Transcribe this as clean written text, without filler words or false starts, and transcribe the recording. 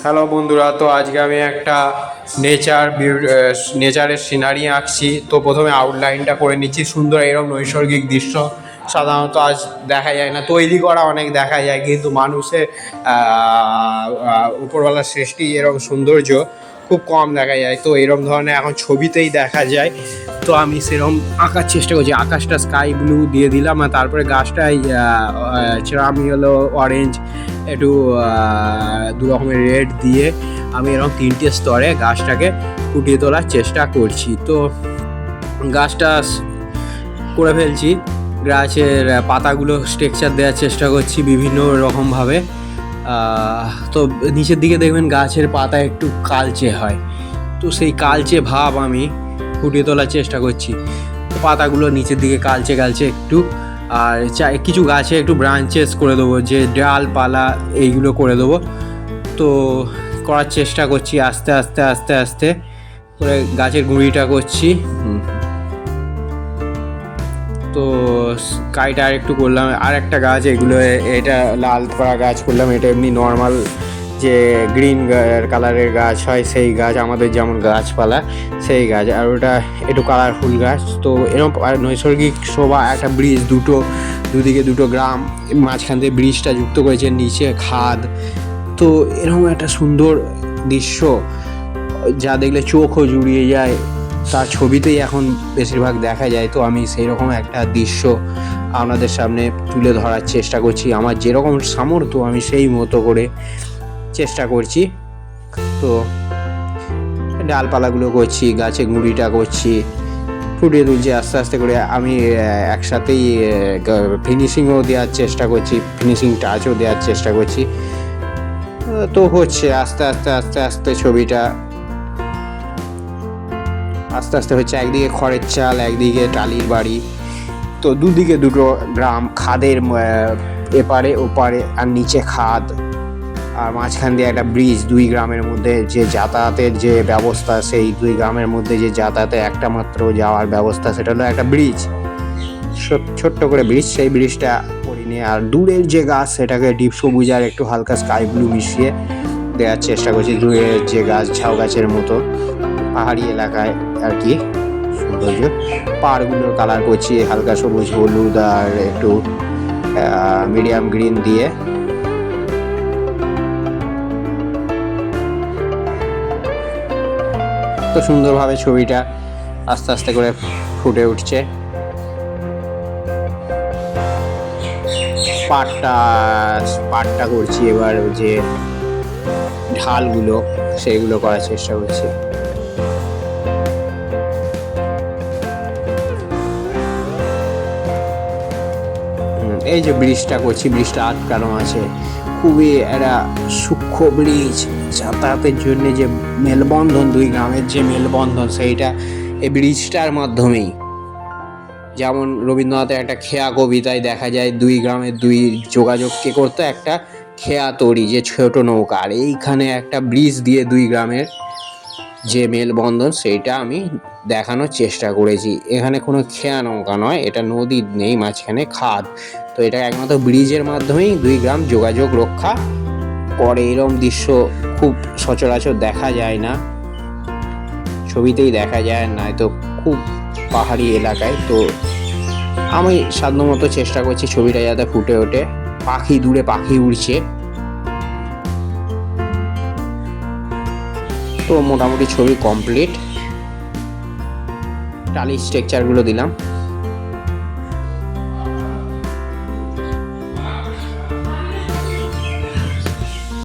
Hello বন্ধুরা, তো আজকে আমি একটা নেচারের সিনারি আঁকছি। তো প্রথমে আউটলাইনটা করে নিচ্ছি। সুন্দর এরকম নৈসর্গিক দৃশ্য সাধারণত আজ দেখা যায় না, তৈরি করা অনেক দেখা যায়, কিন্তু মানুষের উপরওয়ালার সৃষ্টি এরকম সৌন্দর্য খুব কম দেখা যায়। তো এরকম ধরনের এখন ছবিতেই দেখা যায়। তো আমি সেরকম আঁকার চেষ্টা করছি। আকাশটা স্কাই ব্লু দিয়ে দিলাম, আর তারপরে গাছটাই আমি হলো অরেঞ্জ, একটু দু রকমের রেড দিয়ে আমি এরকম তিনটে স্তরে গাছটাকে ফুটিয়ে তোলার চেষ্টা করছি। তো গাছটা করে ফেলছি। গাছের পাতাগুলো স্ট্রাকচার দেওয়ার চেষ্টা করছি বিভিন্ন রকমভাবে। তো নিচের দিকে দেখবেন গাছের পাতা একটু কালচে হয়, তো সেই কালচে ভাব আমি ফুটিয়ে তোলার চেষ্টা করছি। তো পাতাগুলো নিচের দিকে কালচে কালচে একটু, আর কিছু গাছে একটু ব্রাঞ্চেস করে দেবো, যে ডালপালা এইগুলো করে দেবো। তো করার চেষ্টা করছি আস্তে আস্তে আস্তে আস্তে করে গাছের গুঁড়িটা করছি। তো কাইটা আর একটু করলাম, আর একটা গাছ, এগুলো এটা লাল করা গাছ করলাম। এটা এমনি নর্মাল যে গ্রিন কালারের গাছ হয় সেই গাছ, আমাদের যেমন গাছপালা সেই গাছ, আর ওটা একটু কালারফুল গাছ। তো এরকম নৈসর্গিক শোভা, একটা ব্রিজ, দুদিকে দুটো গ্রাম, মাঝখান দিয়ে ব্রিজটা যুক্ত করেছে, নিচে খাদ। তো এরকম একটা সুন্দর দৃশ্য যা দেখলে চোখও জুড়িয়ে যায়, তার ছবিতেই এখন বেশিরভাগ দেখা যায়। তো আমি সেই রকম একটা দৃশ্য আপনাদের সামনে তুলে ধরার চেষ্টা করছি। আমার যেরকম সামর্থ্য আমি সেই মতো করে চেষ্টা করছি। তো ডালপালাগুলো করছি, গাছে গুঁড়িটা করছি, ফুটিয়ে তুলছি আস্তে আস্তে করে। আমি একসাথেই ফিনিশিংও দেওয়ার চেষ্টা করছি, ফিনিশিং টাচও দেওয়ার চেষ্টা করছি। তো হচ্ছে আস্তে আস্তে আস্তে আস্তে ছবিটা আস্তে আস্তে হচ্ছে। একদিকে খড়ের চাল, একদিকে টালির বাড়ি, তো দুদিকে দুটো গ্রাম, খাদের এপারে ওপারে, আর নিচে খাদ, আর মাঝখান দিয়ে একটা ব্রিজ। দুই গ্রামের মধ্যে যে যাতায়াতের যে ব্যবস্থা, সেই দুই গ্রামের মধ্যে যে যাতায়াতের একটা মাত্র যাওয়ার ব্যবস্থা, সেটা হলো একটা ব্রিজ, ছোট্ট করে ব্রিজ। সেই ব্রিজটা করিনি। আর দূরের যে গাছ, সেটাকে ডিপ সবুজ আর একটু হালকা স্কাই ব্লু মিশিয়ে দেওয়ার চেষ্টা করছি। দূরের যে গাছ, ঝাউ গাছের মতো, পাহাড়ি এলাকায় আর কি সৌন্দর্য। পাহাড়গুলোর কালার করছি হালকা সবুজ, হলুদ আর একটু মিডিয়াম গ্রিন দিয়ে। তো সুন্দরভাবে ছবিটা আস্তে আস্তে করে ফুটে উঠছে। পাটটা করছি এবার, যে ঢালগুলো সেইগুলো করার চেষ্টা করছি। এই যে ব্রিজটা করছি, ব্রিজটা আটকানো আছে, খুবই একটা সূক্ষ্ম ব্রিজ। যাতায়াতের জন্য যে মেলবন্ধন, দুই গ্রামের যে মেলবন্ধন, সেইটা এই ব্রিজটার মাধ্যমেই। যেমন রবীন্দ্রনাথের একটা খেয়া কবিতায় দেখা যায়, দুই গ্রামের দুই যোগাযোগকে করতে একটা খেয়া তৈরি, যে ছোট নৌকা। আর এইখানে একটা ব্রিজ দিয়ে দুই গ্রামের যে মেলবন্ধন, সেইটা আমি দেখানোর চেষ্টা করেছি। এখানে কোনো খেয়া নৌকা নয়, এটা নদী নেই, মাঝখানে খাদ। তো এটা একমাত্র ব্রিজের মাধ্যমেই দুই গ্রাম যোগাযোগ রক্ষা করে। এরকম দৃশ্য খুব সচরাচর দেখা যায় না, ছবিতেই দেখা যায়, না তো খুব পাহাড়ি এলাকায়। তো আমি সাধ্যমতো চেষ্টা করছি ছবিটা যাতে ফুটে ওঠে। পাখি, দূরে পাখি উড়ছে। তো মোটামুটি ছবি কমপ্লিট। টালি স্ট্রাকচারগুলো দিলাম।